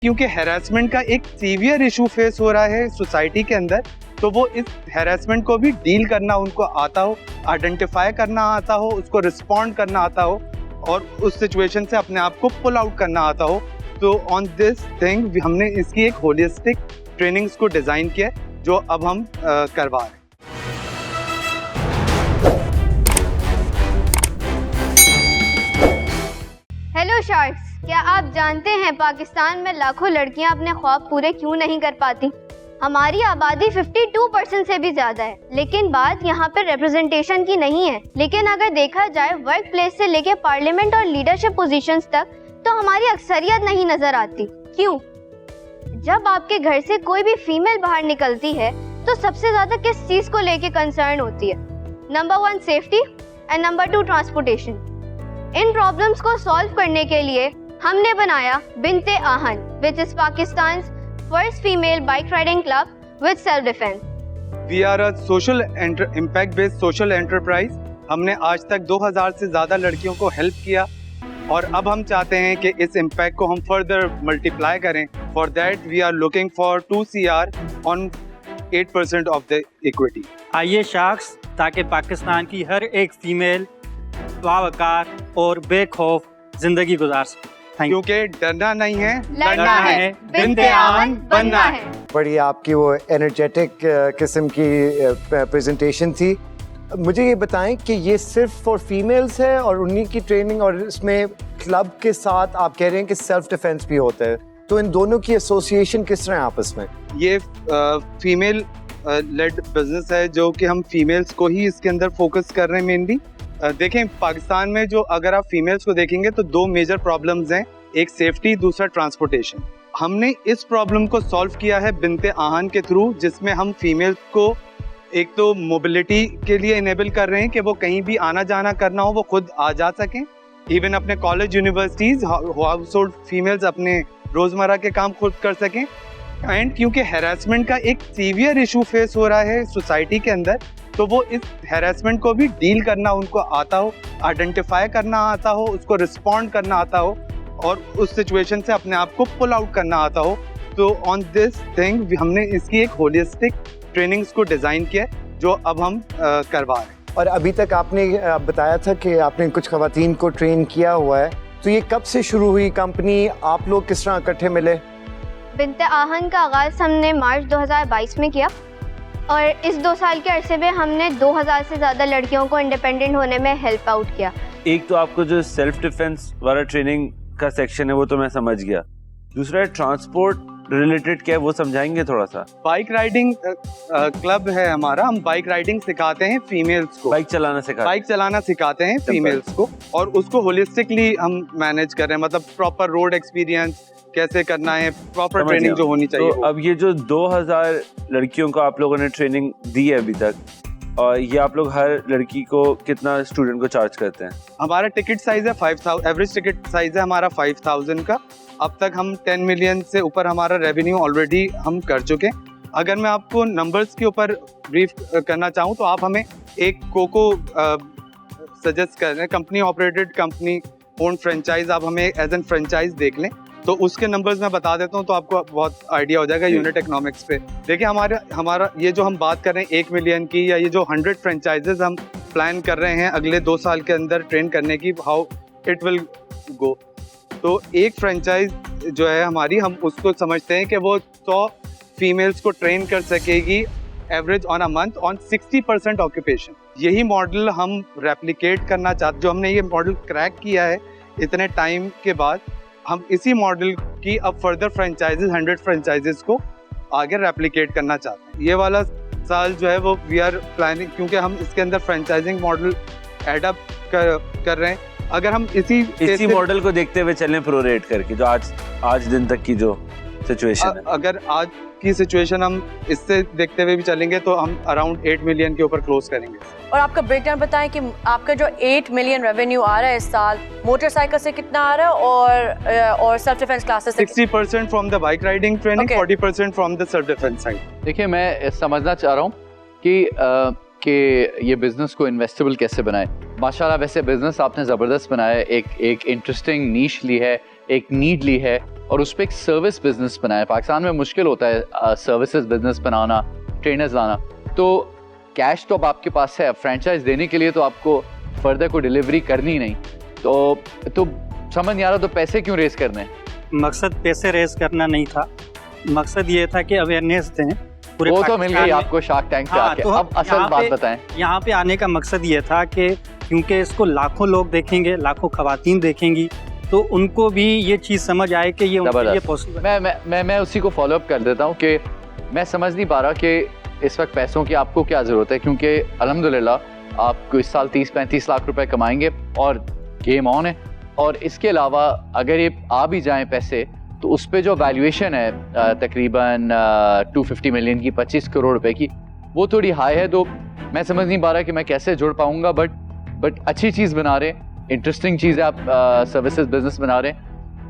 क्योंकि हैरेसमेंट का एक सीवियर इशू फेस हो रहा है सोसाइटी के अंदर, तो वो इस हैरेसमेंट को भी डील करना उनको आता हो, आइडेंटिफाई करना आता हो, उसको रिस्पॉन्ड करना आता हो और उस सिचुएशन से अपने आप को पुल आउट करना आता हो। तो ऑन दिस थिंग हमने इसकी एक होलिस्टिक ट्रेनिंग्स को डिज़ाइन किया है जो अब हम करवा रहे हैं। हेलो शार्क्स, क्या आप जानते हैं पाकिस्तान में लाखों लड़कियां अपने ख्वाब पूरे क्यों नहीं कर पाती? हमारी आबादी 52% से भी ज्यादा है, लेकिन बात यहाँ पे रिप्रेजेंटेशन की नहीं है। लेकिन अगर देखा जाए वर्क प्लेस से लेके पार्लियामेंट और लीडरशिप पोजीशंस तक, तो हमारी अक्सरियत नहीं नजर आती। क्यों? जब आपके घर से कोई भी फीमेल बाहर निकलती है तो सबसे ज्यादा किस चीज को लेके कंसर्न होती है? Number 1 safety and number 2 transportation. इन प्रॉब्लम्स को सॉल्व करने के लिए हमने बनाया Binte Aahan, which is Pakistan first female bike riding club with self defence. We are a social impact based social enterprise. हमने आज तक 2000 से ज़्यादा लड़कियों को हेल्प किया और अब हम चाहते हैं कि इस इम्पैक्ट को हम फर्दर मल्टीप्लाई करें। For that we are looking for 2 CR on 8% of the equity. आइए शार्क्स, ताकि पाकिस्तान की हर एक फीमेल बावकार और बेखौफ जिंदगी गुजार सके। क्योंकि डरना नहीं है, लड़ना है, बिन्ते आहन बनना है। बड़ी आपकी वो एनर्जेटिक किस्म की प्रेजेंटेशन थी। मुझे ये बताएं कि ये सिर्फ फॉर फीमेल्स है और उन्हीं की ट्रेनिंग, और इसमें क्लब के साथ आप कह रहे हैं कि सेल्फ डिफेंस भी होता है, तो इन दोनों की एसोसिएशन किस तरह है आपस में? ये फीमेल लेड बिजनेस है जो कि हम फीमेल्स को ही इसके अंदर फोकस कर रहे हैं मेनली। देखें, पाकिस्तान में जो अगर आप फीमेल्स को देखेंगे तो 2 मेजर प्रॉब्लम्स हैं, एक सेफ्टी, दूसरा ट्रांसपोर्टेशन। हमने इस प्रॉब्लम को सॉल्व किया है बिन्ते आहन के थ्रू, जिसमें हम फीमेल्स को एक तो मोबिलिटी के लिए इनेबल कर रहे हैं कि वो कहीं भी आना जाना करना हो वो खुद आ जा सकें। इवन अपने college, universities, house hold females अपने रोज़मर्रा के काम खुद कर सकें। एंड क्योंकि हैरेसमेंट का एक सीवियर इशू फेस हो रहा है सोसाइटी के अंदर, तो वो इस हैरेसमेंट को भी डील करना उनको आता हो, आइडेंटिफाई करना आता हो, उसको रिस्पॉन्ड करना आता हो और उस सिचुएशन से अपने आप को पुल आउट करना आता हो। तो ऑन दिस थिंग हमने इसकी एक होलिस्टिक ट्रेनिंग्स को डिज़ाइन किया जो अब हम करवा रहे हैं। और अभी तक आपने बताया था कि आपने कुछ खवातीन को ट्रेन किया हुआ है, तो ये कब से शुरू हुई कंपनी? आप लोग किस तरह इकट्ठे मिले? बिन्ते आहन का आगाज़ हमने मार्च 2022 में किया और इस 2 साल के अरसे में हमने 2000 से ज़्यादा लड़कियों को इंडिपेंडेंट होने में हेल्प आउट किया। एक तो आपको जो सेल्फ डिफेंस वाला ट्रेनिंग का सेक्शन है वो तो मैं समझ गया, दूसरा ट्रांसपोर्ट रिलेटेड क्या है वो समझाएंगे थोड़ा सा? बाइक राइडिंग क्लब है हमारा। हम बाइक राइडिंग सिखाते हैं फीमेल्स को, बाइक चलाना सिखाते हैं फीमेल्स को, और उसको होलिस्टिकली हम मैनेज कर रहे हैं। मतलब प्रॉपर रोड एक्सपीरियंस कैसे करना है, प्रॉपर ट्रेनिंग जो होनी चाहिए। तो अब ये जो 2000 लड़कियों को आप लोगों ने ट्रेनिंग दी है अभी तक, और ये आप लोग हर लड़की को कितना स्टूडेंट को चार्ज करते हैं? हमारा टिकट साइज है 5000, एवरेज टिकट साइज है हमारा 5000 का। अब तक हम 10 मिलियन से ऊपर हमारा रेवेन्यू ऑलरेडी हम कर चुके हैं। अगर मैं आपको नंबर्स के ऊपर ब्रीफ करना चाहूँ तो आप हमें एक कोको सजेस्ट कर रहे हैं, company operated, company own franchise. आप हमें एज एन फ्रेंचाइज देख लें तो उसके नंबर्स मैं बता देता हूँ तो आपको बहुत आइडिया हो जाएगा यूनिट इकोनॉमिक्स पे। देखिए, हमारा ये जो हम बात कर रहे हैं 1 मिलियन की, या ये जो 100 फ्रेंचाइजेज हम प्लान कर रहे हैं अगले 2 साल के अंदर ट्रेन करने की, हाउ इट विल गो। तो एक फ्रेंचाइज जो है हमारी, हम उसको समझते हैं कि वो 100 फीमेल्स को ट्रेन कर सकेगी average on a month on 60% occupation. यही मॉडल हम रेप्लिकेट करना चाहते, जो हमने ये मॉडल क्रैक किया है इतने टाइम के बाद, हम इसी मॉडल की अब फर्दर फ्रेंचाइजेस 100 फ्रेंचाइजेस को आगे रेप्लिकेट करना चाहते हैं। ये वाला साल जो है वो वी आर प्लानिंग, क्योंकि हम इसके अंदर फ्रेंचाइजिंग मॉडल एडअप कर रहे हैं। अगर हम इसी मॉडल को देखते हुए चलें प्रोरेट करके, जो आज दिन तक की जो सिचुएशन है, अगर आज की सिचुएशन हम इससे देखते हुए भी चलेंगे तो हम अराउंड 8 मिलियन के ऊपर क्लोज करेंगे। और आपका ब्रेकडाउन बताएं कि आपका जो 8 मिलियन रेवेन्यू आ रहा है इस साल, मोटरसाइकिल से कितना आ रहा है और सेल्फ डिफेंस क्लासेस से? 60% from the bike riding training, 40% from the self defence side. देखिए, मैं समझना चाह रहा हूँ कि ये बिजनेस को इन्वेस्टेबल कैसे बनाए। माशाल्लाह, वैसे बिजनेस आपने ज़बरदस्त बनाया है, एक इंटरेस्टिंग नीश ली है, एक नीड ली है और उस पर एक सर्विस बिजनेस बनाया। पाकिस्तान में मुश्किल होता है सर्विसेज बिजनेस बनाना, ट्रेनर्स लाना। तो कैश तो अब आपके पास है, फ्रेंचाइज देने के लिए तो आपको फर्दर को डिलीवरी करनी नहीं, तो समझ नहीं आ रहा तो पैसे क्यों रेस करने? मकसद पैसे रेस करना नहीं था, मकसद ये था कि अवेयरनेस दें पूरे वो तो मिल पाकिस्तान गई में। आपको शार्क टैंक पे हाँ, आके। तो अब असल यहाँ बात पे- बताएं। यहाँ पे आने का मकसद ये था कि क्योंकि इसको लाखों लोग देखेंगे, लाखों खवातीन देखेंगी, तो उनको भी ये चीज़ समझ आए कि ये उनके लिए जबरदस्त। पॉसिबल। मैं उसी को फॉलो अप कर देता हूँ कि मैं समझ नहीं पा रहा कि इस वक्त पैसों की आपको क्या ज़रूरत है, क्योंकि अल्हम्दुलिल्लाह आप इस साल 30-35 लाख रुपए कमाएंगे और गेम ऑन है। और इसके अलावा अगर ये आ भी जाएं पैसे, तो उस पे जो वैल्यूएशन है तकरीबन 250 मिलियन की, 25 करोड़ रुपए की, वो थोड़ी हाई है। तो मैं समझ नहीं पा रहा कि मैं कैसे जुड़ पाऊंगा, बट अच्छी चीज़ बना रहे, इंटरेस्टिंग चीज़ है, आप सर्विसेज बिजनेस बना रहे।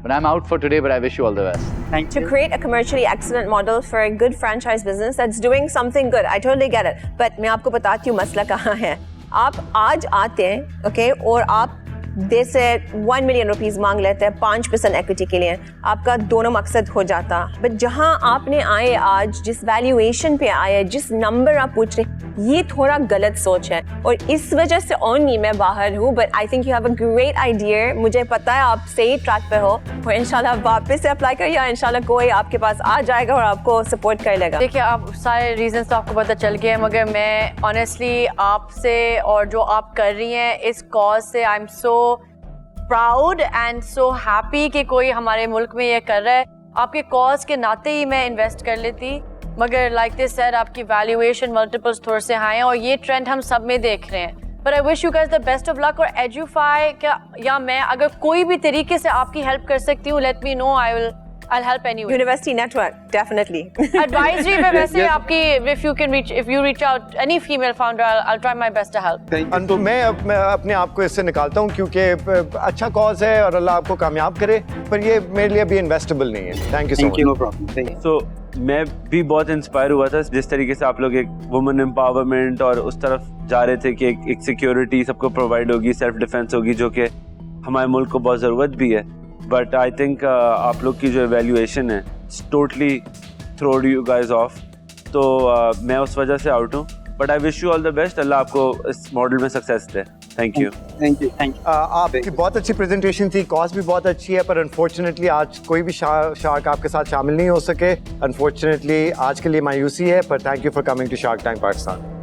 But I'm out for today, but I wish you all the best. Thank To you. create a commercially excellent model for a good franchise business that's doing something good. I totally get it. But मैं आपको बताती हूँ मसला कहाँ है। आप आज आते हैं, okay, और आप दे से 1 मिलियन रुपीस मांग लेते हैं 5% इक्विटी के लिए, आपका दोनों मकसद हो जाता। बट जहाँ आपने आए आज, जिस वैल्यूएशन पे आए, जिस नंबर आप पूछ रहे, ये थोड़ा गलत सोच है और इस वजह से ओनली मैं बाहर हूँ। But I think you have a great idea, मुझे पता है आप सही ट्रैक पे हो और इंशाल्लाह वापस से अप्लाई कर, या इंशाल्लाह कोई आपके पास आ जाएगा और आपको सपोर्ट कर लेगा। देखिए, आप सारे रीजंस तो आपको पता चल गए हैं, मगर मैं ऑनेस्टली आपसे और जो आप कर रही हैं इस कॉज से I am so proud and so happy कि कोई हमारे मुल्क में ये कर रहा है। आपके कॉज के नाते ही मैं इन्वेस्ट कर लेती, मगर लाइक दिस सर आपकी वैल्यूएशन मल्टीपल्स थोड़े से हाई हैं और ये ट्रेंड हम सब में देख रहे हैं। But I wish you guys the best of luck. और एजुफाई क्या, या मैं अगर कोई भी तरीके से आपकी हेल्प कर सकती हूँ, let me know, I'll help anyway. University network definitely. Advisory में वैसे आपकी if you reach out any female founder, I'll try my best to help. Thank you. मैं अपने आप को इससे निकालता हूँ क्योंकि अच्छा कॉज है और अल्लाह आपको कामयाब करे, पर ये मेरे लिए अभी इन्वेस्टेबल नहीं है। Thank you so thank you. Much. No problem. Thank you. तो मैं भी बहुत इंस्पायर हुआ था जिस तरीके से आप लोग एक वुमेन एम्पावरमेंट और उस तरफ जा रहे थे कि एक सिक्योरिटी सबको प्रोवाइड होगी, सेल्फ डिफेंस होगी, जो कि हमारे मुल्क को बहुत ज़रूरत भी है। बट आई थिंक आप लोग की जो एवेल्यूएशन है totally throwed you guys off, तो मैं उस वजह से आउट हूँ। But I wish you all the best, अल्लाह आपको इस मॉडल में सक्सेस दे। Thank you. Thank you. Thank you. आपकी बहुत अच्छी प्रेजेंटेशन थी, कॉज भी बहुत अच्छी है, पर अनफॉर्चुनेटली आज कोई भी शार्क आपके साथ शामिल नहीं हो सके। अनफॉर्चुनेटली आज के लिए मायूसी है, पर thank you for coming to shark tank Pakistan.